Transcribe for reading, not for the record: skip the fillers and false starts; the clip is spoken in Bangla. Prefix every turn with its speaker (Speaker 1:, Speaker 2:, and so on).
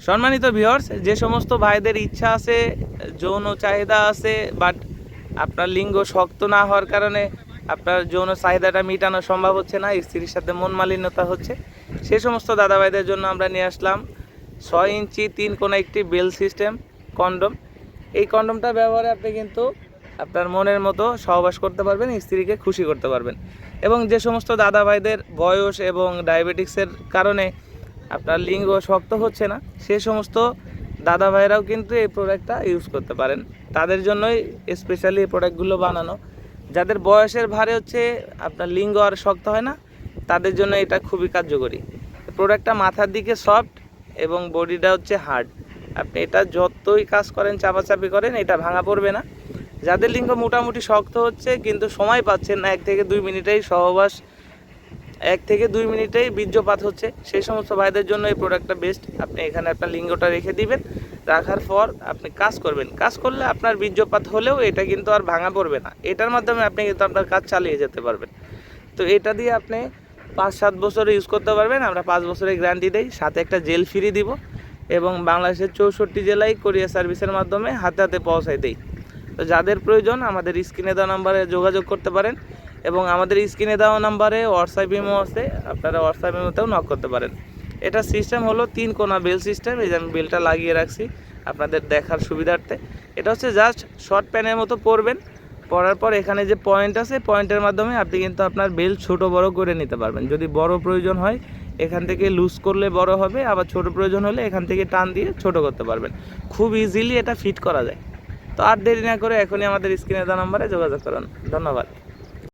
Speaker 1: সম্মানিত ভিউয়ার্স, যে সমস্ত ভাইদের ইচ্ছা আছে, যৌন চাহিদা আছে, বাট আপনার লিঙ্গ শক্ত না হওয়ার কারণে আপনার যৌন চাহিদাটা মেটানো সম্ভব হচ্ছে না, স্ত্রীর সাথে মন মালিন্যতা হচ্ছে, সে সমস্ত দাদা ভাইদের জন্য আমরা নিয়ে আসলাম 6 ইঞ্চি 3 কোণা একটি বেল সিস্টেম কন্ডম। এই কন্ডমটা ব্যবহারে আপনি কিন্তু আপনার মনের মতো সহবাস করতে পারবেন, স্ত্রীকে খুশি করতে পারবেন। এবং যে সমস্ত দাদা ভাইদের বয়স এবং ডায়াবেটিক্সের কারণে আপনার লিঙ্গ শক্ত হচ্ছে না, সে সমস্ত দাদা ভাইরাও কিন্তু এই প্রোডাক্টটা ইউজ করতে পারেন। তাদের জন্যই স্পেশালি এই প্রোডাক্টগুলো বানানো। যাদের বয়সের ভারে হচ্ছে আপনার লিঙ্গ আর শক্ত হয় না, তাদের জন্য এটা খুবই কার্যকরী। প্রোডাক্টটা মাথার দিকে সফট এবং বডিটা হচ্ছে হার্ড। আপনি এটা যতই কাজ করেন, চাপাচাপি করেন, এটা ভাঙা পড়বে না। যাদের লিঙ্গ মোটামুটি শক্ত হচ্ছে কিন্তু সময় পাচ্ছেন না, 1 থেকে 2 মিনিটেই সহবাস, 1 থেকে 2 মিনিটেই বীর্যপাত হচ্ছে, সেই সমস্ত ভাইদের জন্য এই প্রোডাক্টটা বেস্ট। আপনি এখানে আপনার লিঙ্গটা রেখে দিবেন, রাখার পর আপনি কাজ করবেন। কাজ করলে আপনার বীর্যপাত হলেও এটা কিন্তু আর ভাঙা পড়বে না। এটার মাধ্যমে আপনি কিন্তু আপনার কাজ চালিয়ে যেতে পারবেন। তো এটা দিয়ে আপনি 5-7 বছর ইউজ করতে পারবেন। আমরা 5 বছরের গ্যারান্টি দেই, সাথে একটা জেল ফ্রি দিব এবং বাংলাদেশের 64 জেলায় কোরিয়ার সার্ভিসের মাধ্যমে হাতে হাতে পৌঁছায় দেই। তো যাদের প্রয়োজন আমাদের স্ক্রিনে দেওয়া নাম্বারে যোগাযোগ করতে পারেন এবং আমাদের স্ক্রিনে দেওয়া নাম্বারে হোয়াটসঅ্যাপ ইমো আছে, আপনারা হোয়াটসঅ্যাপ ইমোতেও নক করতে পারেন। এটা সিস্টেম হলো 3 কোণা বেল সিস্টেম। এই যে আমি বেলটা লাগিয়ে রাখছি আপনাদের দেখার সুবিধার্থে। এটা হচ্ছে জাস্ট শর্ট প্যানের মতো পরবেন, পরার পর এখানে যে পয়েন্ট আছে, পয়েন্টের মাধ্যমে আপনি কিন্তু আপনার বেল ছোট বড় করে নিতে পারবেন। যদি বড় প্রয়োজন হয় এখান থেকে লুজ করলে বড় হবে, আবার ছোট প্রয়োজন হলে এখান থেকে টান দিয়ে ছোট করতে পারবেন। খুব ইজিলি এটা ফিট করা যায়। তো আর দেরি না করে এখনই আমাদের স্ক্রিনে দেওয়া নাম্বারে যোগাযোগ করুন। ধন্যবাদ।